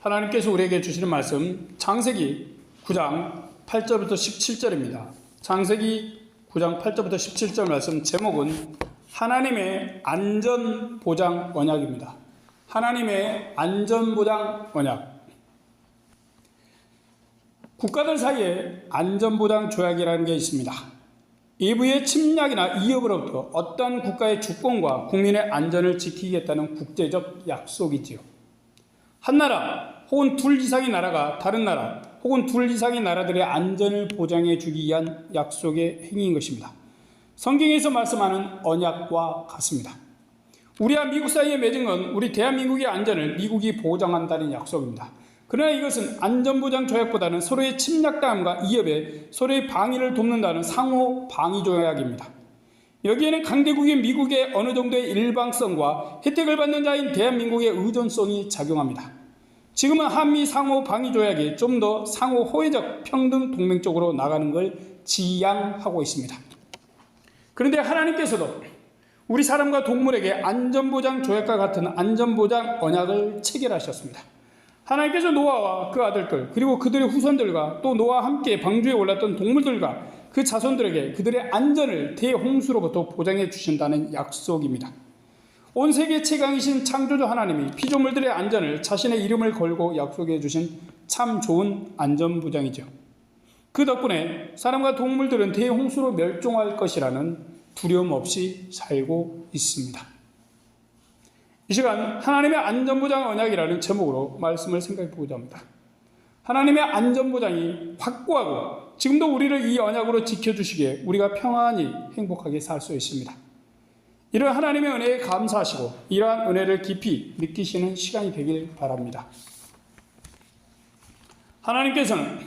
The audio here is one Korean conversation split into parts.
하나님께서 우리에게 주시는 말씀 창세기 9장 8절부터 17절입니다. 창세기 9장 8절부터 17절 말씀 제목은 하나님의 안전보장 언약입니다. 하나님의 안전보장 언약. 국가들 사이에 안전보장 조약이라는 게 있습니다. 외부의 침략이나 위협으로부터 어떤 국가의 주권과 국민의 안전을 지키겠다는 국제적 약속이지요. 한 나라 혹은 둘 이상의 나라가 다른 나라 혹은 둘 이상의 나라들의 안전을 보장해 주기 위한 약속의 행위인 것입니다. 성경에서 말씀하는 언약과 같습니다. 우리와 미국 사이에 맺은 건 우리 대한민국의 안전을 미국이 보장한다는 약속입니다. 그러나 이것은 안전보장 조약보다는 서로의 침략당함과 위협에 서로의 방위를 돕는다는 상호 방위 조약입니다. 여기에는 강대국인 미국의 어느 정도의 일방성과 혜택을 받는 자인 대한민국의 의존성이 작용합니다. 지금은 한미 상호 방위 조약이 좀 더 상호 호혜적 평등 동맹적으로 나가는 걸 지향하고 있습니다. 그런데 하나님께서도 우리 사람과 동물에게 안전보장 조약과 같은 안전보장 언약을 체결하셨습니다. 하나님께서 노아와 그 아들들 그리고 그들의 후손들과 또 노아와 함께 방주에 올랐던 동물들과 그 자손들에게 그들의 안전을 대홍수로부터 보장해 주신다는 약속입니다. 온 세계 최강이신 창조주 하나님이 피조물들의 안전을 자신의 이름을 걸고 약속해 주신 참 좋은 안전보장이죠. 그 덕분에 사람과 동물들은 대홍수로 멸종할 것이라는 두려움 없이 살고 있습니다. 이 시간 하나님의 안전보장 언약이라는 제목으로 말씀을 생각해 보고자 합니다. 하나님의 안전보장이 확고하고 지금도 우리를 이 언약으로 지켜주시기에 우리가 평안히 행복하게 살 수 있습니다. 이런 하나님의 은혜에 감사하시고 이러한 은혜를 깊이 느끼시는 시간이 되길 바랍니다. 하나님께서는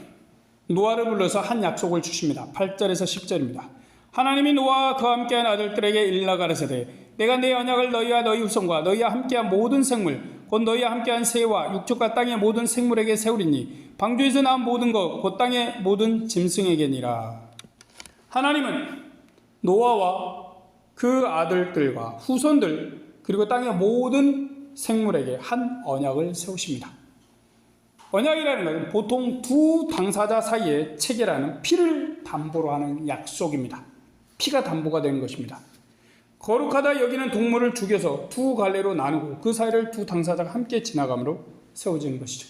노아를 불러서 한 약속을 주십니다. 8절에서 10절입니다. 하나님이 노아와 그와 함께한 아들들에게 일러 가라사대 내가 내 언약을 너희와 너희 후손과 너희와 함께한 모든 생물 곧 너희와 함께한 새와 육축과 땅의 모든 생물에게 세우리니 방주에서 나온 모든 것 곧 땅의 모든 짐승에게니라. 하나님은 노아와 그 아들들과 후손들 그리고 땅의 모든 생물에게 한 언약을 세우십니다. 언약이라는 것은 보통 두 당사자 사이에 체결하는 피를 담보로 하는 약속입니다. 피가 담보가 되는 것입니다. 거룩하다 여기는 동물을 죽여서 두 갈래로 나누고 그 사이를 두 당사자가 함께 지나감으로 세워지는 것이죠.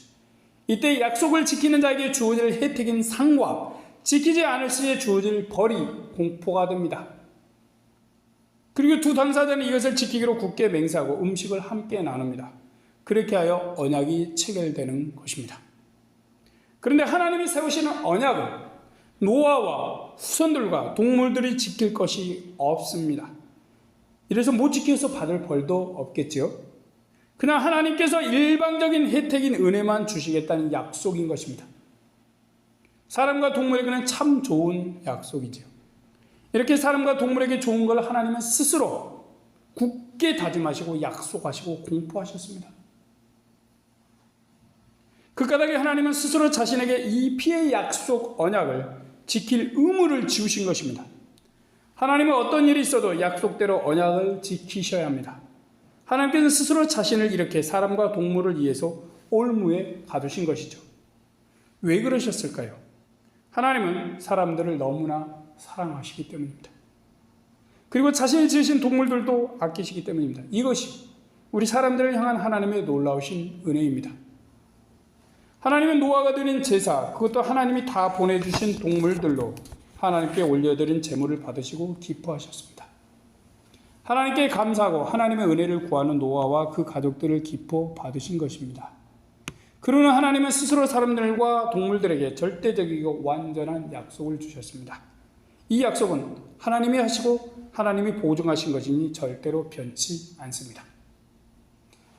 이때 약속을 지키는 자에게 주어질 혜택인 상과 지키지 않을 시에 주어질 벌이 공포가 됩니다. 그리고 두 당사자는 이것을 지키기로 굳게 맹세하고 음식을 함께 나눕니다. 그렇게 하여 언약이 체결되는 것입니다. 그런데 하나님이 세우시는 언약은 노아와 후손들과 동물들이 지킬 것이 없습니다. 이래서 못 지켜서 받을 벌도 없겠지요. 그냥 하나님께서 일방적인 혜택인 은혜만 주시겠다는 약속인 것입니다. 사람과 동물에게는 참 좋은 약속이지요. 이렇게 사람과 동물에게 좋은 걸 하나님은 스스로 굳게 다짐하시고 약속하시고 공포하셨습니다. 그 까닭에 하나님은 스스로 자신에게 이 피의 약속 언약을 지킬 의무를 지우신 것입니다. 하나님은 어떤 일이 있어도 약속대로 언약을 지키셔야 합니다. 하나님께서는 스스로 자신을 이렇게 사람과 동물을 위해서 올무에 가두신 것이죠. 왜 그러셨을까요? 하나님은 사람들을 너무나 사랑하시기 때문입니다. 그리고 자신이 지으신 동물들도 아끼시기 때문입니다. 이것이 우리 사람들을 향한 하나님의 놀라우신 은혜입니다. 하나님은 노아가 드린 제사, 그것도 하나님이 다 보내주신 동물들로 하나님께 올려드린 제물을 받으시고 기뻐하셨습니다. 하나님께 감사하고 하나님의 은혜를 구하는 노아와 그 가족들을 기뻐 받으신 것입니다. 그러나 하나님은 스스로 사람들과 동물들에게 절대적이고 완전한 약속을 주셨습니다. 이 약속은 하나님이 하시고 하나님이 보증하신 것이니 절대로 변치 않습니다.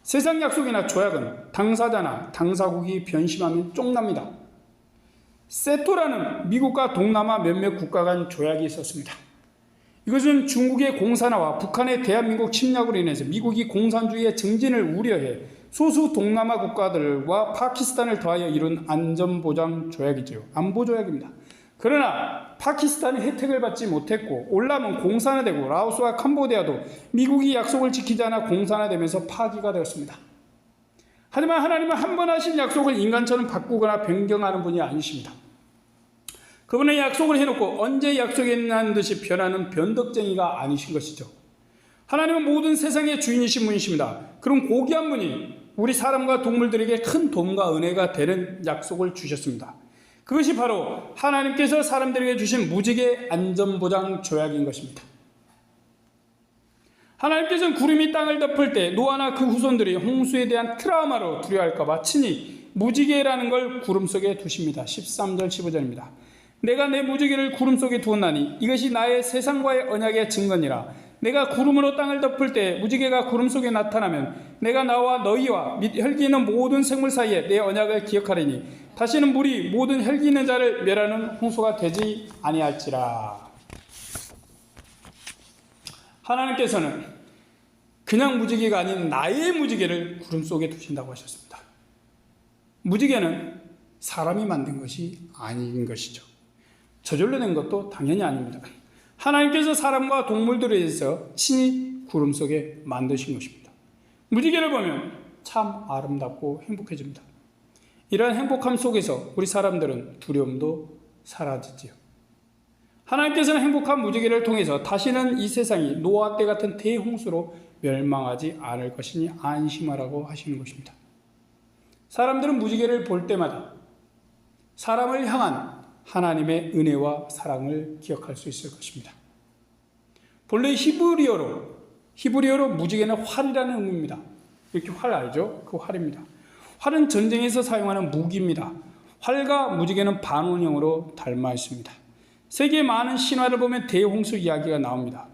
세상 약속이나 조약은 당사자나 당사국이 변심하면 쫑납니다. 세토라는 미국과 동남아 몇몇 국가 간 조약이 있었습니다. 이것은 중국의 공산화와 북한의 대한민국 침략으로 인해서 미국이 공산주의의 증진을 우려해 소수 동남아 국가들과 파키스탄을 더하여 이룬 안전보장 조약이죠. 안보조약입니다. 그러나 파키스탄이 혜택을 받지 못했고 올라면 공산화되고 라오스와 캄보디아도 미국이 약속을 지키지 않아 공산화되면서 파기가 되었습니다. 하지만 하나님은 한 번 하신 약속을 인간처럼 바꾸거나 변경하는 분이 아니십니다. 그분의 약속을 해놓고 언제 약속했냐는 듯이 변하는 변덕쟁이가 아니신 것이죠. 하나님은 모든 세상의 주인이신 분이십니다. 그럼 고귀한 분이 우리 사람과 동물들에게 큰 도움과 은혜가 되는 약속을 주셨습니다. 그것이 바로 하나님께서 사람들에게 주신 무지개 안전보장 조약인 것입니다. 하나님께서는 구름이 땅을 덮을 때 노아나 그 후손들이 홍수에 대한 트라우마로 두려워할까 봐 친히 무지개라는 걸 구름 속에 두십니다. 13절 15절입니다. 내가 내 무지개를 구름 속에 두었나니 이것이 나의 세상과의 언약의 증거니라. 내가 구름으로 땅을 덮을 때 무지개가 구름 속에 나타나면 내가 나와 너희와 및 혈기 있는 모든 생물 사이에 내 언약을 기억하리니 다시는 물이 모든 혈기 있는 자를 멸하는 홍수가 되지 아니할지라. 하나님께서는 그냥 무지개가 아닌 나의 무지개를 구름 속에 두신다고 하셨습니다. 무지개는 사람이 만든 것이 아닌 것이죠. 저절로 된 것도 당연히 아닙니다. 하나님께서 사람과 동물들에 대해서 친히 구름 속에 만드신 것입니다. 무지개를 보면 참 아름답고 행복해집니다. 이러한 행복함 속에서 우리 사람들은 두려움도 사라지지요. 하나님께서는 행복한 무지개를 통해서 다시는 이 세상이 노아 때 같은 대홍수로 멸망하지 않을 것이니 안심하라고 하시는 것입니다. 사람들은 무지개를 볼 때마다 사람을 향한 하나님의 은혜와 사랑을 기억할 수 있을 것입니다. 본래 히브리어로 무지개는 활이라는 의미입니다. 이렇게 활 알죠? 그 활입니다. 활은 전쟁에서 사용하는 무기입니다. 활과 무지개는 반원형으로 닮아 있습니다. 세계의 많은 신화를 보면 대홍수 이야기가 나옵니다.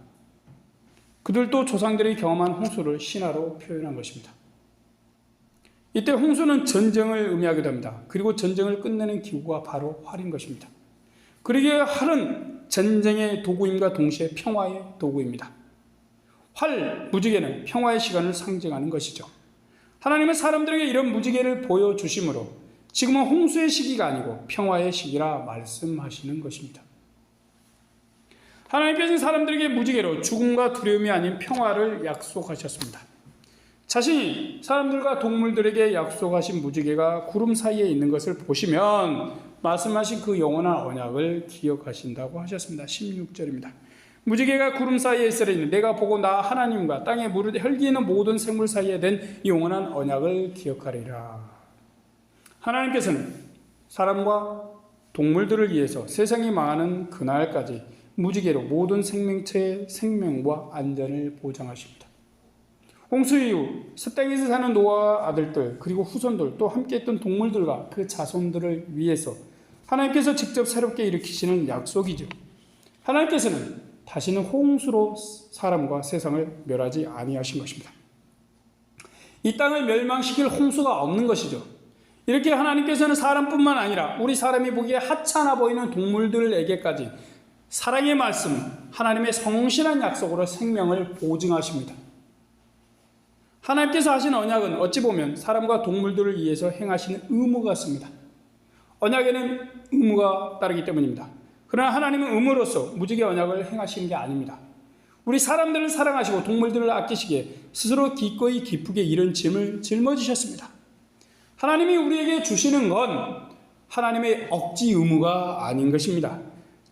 그들도 조상들이 경험한 홍수를 신화로 표현한 것입니다. 이때 홍수는 전쟁을 의미하기도 합니다. 그리고 전쟁을 끝내는 기구가 바로 활인 것입니다. 그러기에 활은 전쟁의 도구임과 동시에 평화의 도구입니다. 활, 무지개는 평화의 시간을 상징하는 것이죠. 하나님은 사람들에게 이런 무지개를 보여주심으로 지금은 홍수의 시기가 아니고 평화의 시기라 말씀하시는 것입니다. 하나님께서는 사람들에게 무지개로 죽음과 두려움이 아닌 평화를 약속하셨습니다. 자신이 사람들과 동물들에게 약속하신 무지개가 구름 사이에 있는 것을 보시면 말씀하신 그 영원한 언약을 기억하신다고 하셨습니다. 16절입니다. 무지개가 구름 사이에 있으리니 내가 보고 나 하나님과 땅에 무릇 혈기 있는 모든 생물 사이에 된 영원한 언약을 기억하리라. 하나님께서는 사람과 동물들을 위해서 세상이 망하는 그날까지 무지개로 모든 생명체의 생명과 안전을 보장하십니다. 홍수 이후 새 땅에서 사는 노아 아들들 그리고 후손들 또 함께했던 동물들과 그 자손들을 위해서 하나님께서 직접 새롭게 일으키시는 약속이죠. 하나님께서는 다시는 홍수로 사람과 세상을 멸하지 아니하신 것입니다. 이 땅을 멸망시킬 홍수가 없는 것이죠. 이렇게 하나님께서는 사람뿐만 아니라 우리 사람이 보기에 하찮아 보이는 동물들에게까지 사랑의 말씀, 하나님의 성실한 약속으로 생명을 보증하십니다. 하나님께서 하신 언약은 어찌 보면 사람과 동물들을 위해서 행하시는 의무 같습니다. 언약에는 의무가 따르기 때문입니다. 그러나 하나님은 의무로서 무지개 언약을 행하시는 게 아닙니다. 우리 사람들을 사랑하시고 동물들을 아끼시기에 스스로 기꺼이 기쁘게 이런 짐을 짊어지셨습니다. 하나님이 우리에게 주시는 건 하나님의 억지 의무가 아닌 것입니다.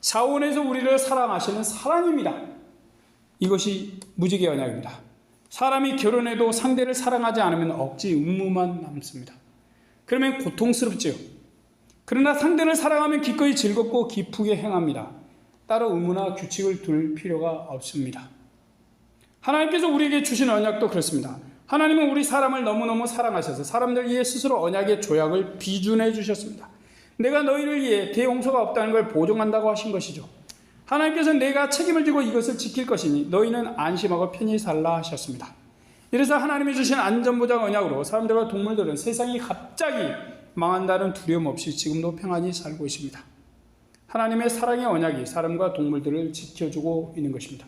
자원에서 우리를 사랑하시는 사랑입니다. 이것이 무지개 언약입니다. 사람이 결혼해도 상대를 사랑하지 않으면 억지 의무만 남습니다. 그러면 고통스럽지요. 그러나 상대를 사랑하면 기꺼이 즐겁고 기쁘게 행합니다. 따로 의무나 규칙을 둘 필요가 없습니다. 하나님께서 우리에게 주신 언약도 그렇습니다. 하나님은 우리 사람을 너무너무 사랑하셔서 사람들 위해 스스로 언약의 조약을 비준해 주셨습니다. 내가 너희를 위해 대홍수가 없다는 걸 보증한다고 하신 것이죠. 하나님께서는 내가 책임을 지고 이것을 지킬 것이니 너희는 안심하고 편히 살라 하셨습니다. 이래서 하나님이 주신 안전보장 언약으로 사람들과 동물들은 세상이 갑자기 망한다는 두려움 없이 지금도 평안히 살고 있습니다. 하나님의 사랑의 언약이 사람과 동물들을 지켜주고 있는 것입니다.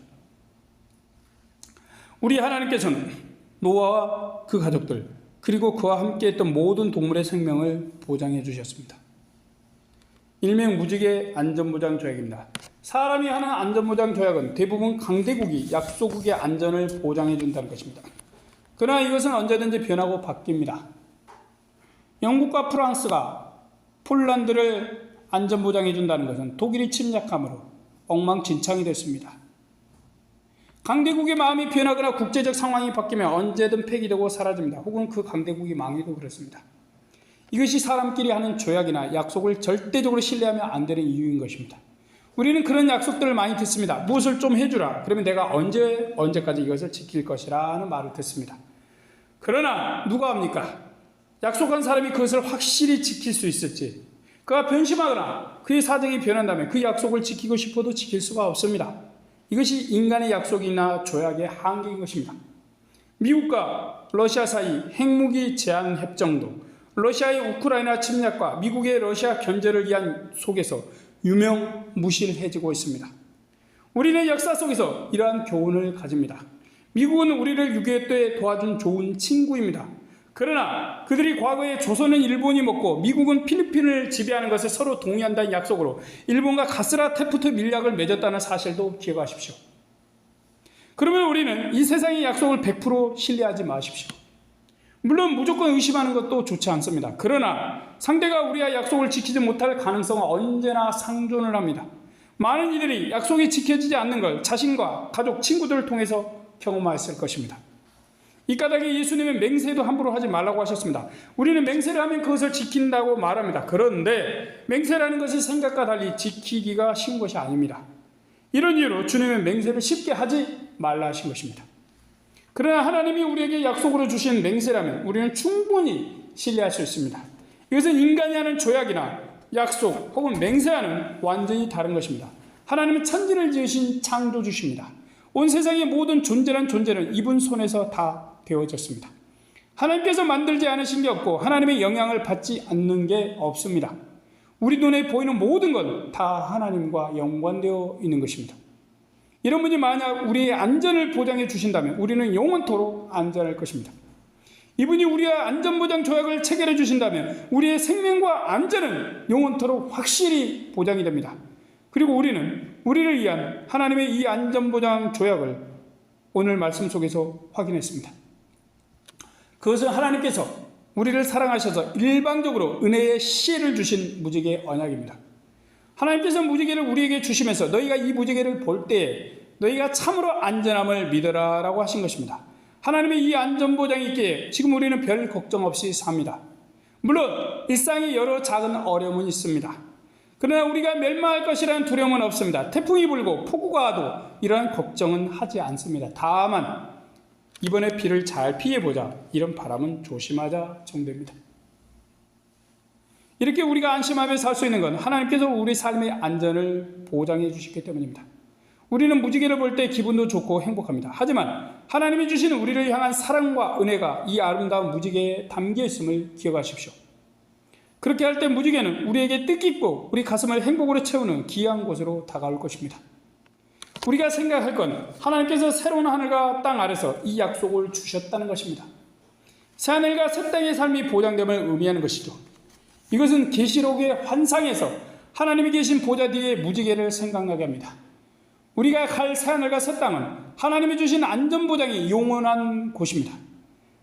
우리 하나님께서는 노아와 그 가족들 그리고 그와 함께했던 모든 동물의 생명을 보장해 주셨습니다. 일명 무지개 안전보장 조약입니다. 사람이 하는 안전보장 조약은 대부분 강대국이 약소국의 안전을 보장해 준다는 것입니다. 그러나 이것은 언제든지 변하고 바뀝니다. 영국과 프랑스가 폴란드를 안전보장해 준다는 것은 독일이 침략함으로 엉망진창이 됐습니다. 강대국의 마음이 변하거나 국제적 상황이 바뀌면 언제든 폐기되고 사라집니다. 혹은 그 강대국이 망해도 그렇습니다. 이것이 사람끼리 하는 조약이나 약속을 절대적으로 신뢰하면 안 되는 이유인 것입니다. 우리는 그런 약속들을 많이 듣습니다. 무엇을 좀 해주라. 그러면 내가 언제까지 이것을 지킬 것이라는 말을 듣습니다. 그러나 누가 합니까? 약속한 사람이 그것을 확실히 지킬 수 있을지, 그가 변심하거나 그의 사정이 변한다면 그 약속을 지키고 싶어도 지킬 수가 없습니다. 이것이 인간의 약속이나 조약의 한계인 것입니다. 미국과 러시아 사이 핵무기 제한 협정도 러시아의 우크라이나 침략과 미국의 러시아 견제를 위한 속에서 유명무실해지고 있습니다. 우리는 역사 속에서 이러한 교훈을 가집니다. 미국은 우리를 6.25 때 도와준 좋은 친구입니다. 그러나 그들이 과거에 조선은 일본이 먹고 미국은 필리핀을 지배하는 것을 서로 동의한다는 약속으로 일본과 가스라 테프트 밀약을 맺었다는 사실도 기억하십시오. 그러면 우리는 이 세상의 약속을 100% 신뢰하지 마십시오. 물론 무조건 의심하는 것도 좋지 않습니다. 그러나 상대가 우리와 약속을 지키지 못할 가능성은 언제나 상존을 합니다. 많은 이들이 약속이 지켜지지 않는 걸 자신과 가족, 친구들을 통해서 경험하였을 것입니다. 이 까닭에 예수님은 맹세도 함부로 하지 말라고 하셨습니다. 우리는 맹세를 하면 그것을 지킨다고 말합니다. 그런데 맹세라는 것이 생각과 달리 지키기가 쉬운 것이 아닙니다. 이런 이유로 주님은 맹세를 쉽게 하지 말라 하신 것입니다. 그러나 하나님이 우리에게 약속으로 주신 맹세라면 우리는 충분히 신뢰할 수 있습니다. 이것은 인간이 하는 조약이나 약속 혹은 맹세와는 완전히 다른 것입니다. 하나님은 천지를 지으신 창조주십니다. 온 세상의 모든 존재란 존재는 이분 손에서 다 되어졌습니다. 하나님께서 만들지 않으신 게 없고 하나님의 영향을 받지 않는 게 없습니다. 우리 눈에 보이는 모든 건 다 하나님과 연관되어 있는 것입니다. 이런 분이 만약 우리의 안전을 보장해 주신다면 우리는 영원토록 안전할 것입니다. 이분이 우리와 안전보장 조약을 체결해 주신다면 우리의 생명과 안전은 영원토록 확실히 보장이 됩니다. 그리고 우리는 우리를 위한 하나님의 이 안전보장 조약을 오늘 말씀 속에서 확인했습니다. 그것은 하나님께서 우리를 사랑하셔서 일방적으로 은혜의 시혜를 주신 무지개 언약입니다. 하나님께서 무지개를 우리에게 주시면서 너희가 이 무지개를 볼 때에 너희가 참으로 안전함을 믿어라 라고 하신 것입니다. 하나님의 이 안전보장이 있기에 지금 우리는 별 걱정 없이 삽니다. 물론 일상에 여러 작은 어려움은 있습니다. 그러나 우리가 멸망할 것이라는 두려움은 없습니다. 태풍이 불고 폭우가 와도 이러한 걱정은 하지 않습니다. 다만 이번에 비를 잘 피해보자 이런 바람은 조심하자 정도입니다. 이렇게 우리가 안심하며 살 수 있는 건 하나님께서 우리 삶의 안전을 보장해 주시기 때문입니다. 우리는 무지개를 볼 때 기분도 좋고 행복합니다. 하지만 하나님이 주시는 우리를 향한 사랑과 은혜가 이 아름다운 무지개에 담겨 있음을 기억하십시오. 그렇게 할 때 무지개는 우리에게 뜻깊고 우리 가슴을 행복으로 채우는 귀한 곳으로 다가올 것입니다. 우리가 생각할 건 하나님께서 새로운 하늘과 땅 아래서 이 약속을 주셨다는 것입니다. 새하늘과 새 땅의 삶이 보장됨을 의미하는 것이죠. 이것은 계시록의 환상에서 하나님이 계신 보좌 뒤에 무지개를 생각나게 합니다. 우리가 갈 새하늘과 새 땅은 하나님이 주신 안전보장이 영원한 곳입니다.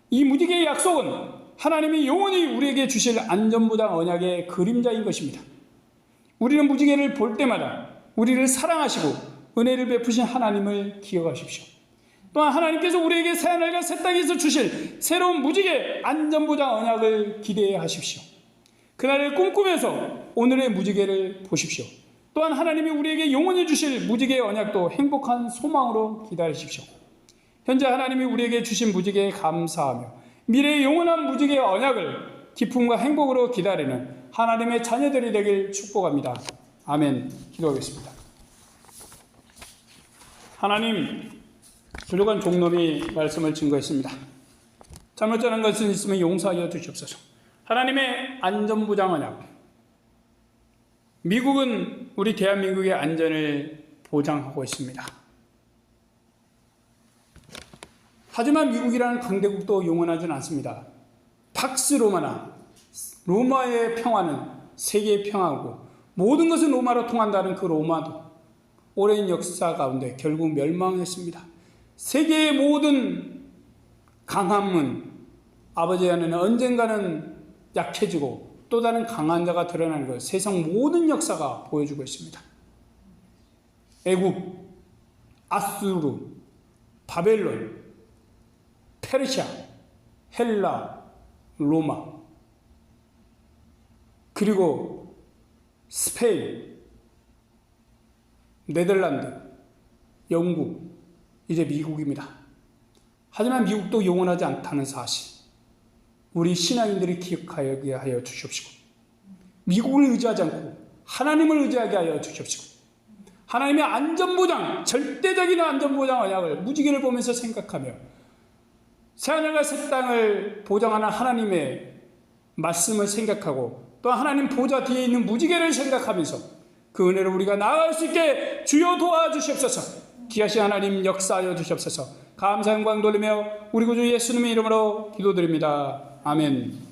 이 무지개의 약속은 하나님이 영원히 우리에게 주실 안전보장 언약의 그림자인 것입니다. 우리는 무지개를 볼 때마다 우리를 사랑하시고 은혜를 베푸신 하나님을 기억하십시오. 또한 하나님께서 우리에게 새하늘과 새 땅에서 주실 새로운 무지개 안전보장 언약을 기대하십시오. 그날을 꿈꾸면서 오늘의 무지개를 보십시오. 또한 하나님이 우리에게 영원히 주실 무지개의 언약도 행복한 소망으로 기다리십시오. 현재 하나님이 우리에게 주신 무지개에 감사하며 미래의 영원한 무지개의 언약을 기쁨과 행복으로 기다리는 하나님의 자녀들이 되길 축복합니다. 아멘. 기도하겠습니다. 하나님, 부족한 종놈이 말씀을 증거했습니다. 잘못 전한 것은 있으면 용서하여 주시옵소서. 하나님의 안전보장 언약. 미국은 우리 대한민국의 안전을 보장하고 있습니다. 하지만 미국이라는 강대국도 영원하지는 않습니다. 팍스 로마나 로마의 평화는 세계의 평화고 모든 것은 로마로 통한다는 그 로마도 오랜 역사 가운데 결국 멸망했습니다. 세계의 모든 강함은 아버지 안에는 언젠가는 약해지고 또 다른 강한 자가 드러나는 것, 세상 모든 역사가 보여주고 있습니다. 애굽, 아수르, 바벨론, 페르시아, 헬라, 로마, 그리고 스페인, 네덜란드, 영국, 이제 미국입니다. 하지만 미국도 영원하지 않다는 사실, 우리 신앙인들이 기억하게 하여 주시옵시고, 미국을 의지하지 않고 하나님을 의지하게 하여 주시옵시고, 하나님의 안전보장, 절대적인 안전보장 언약을, 무지개를 보면서 생각하며 새하늘과 새 땅을 보장하는 하나님의 말씀을 생각하고 또 하나님 보좌 뒤에 있는 무지개를 생각하면서 그 은혜를 우리가 나아갈 수 있게 주여 도와주시옵소서. 귀하신 하나님 역사하여 주시옵소서. 감사 영광 돌리며 우리 구주 예수님의 이름으로 기도드립니다. 아멘.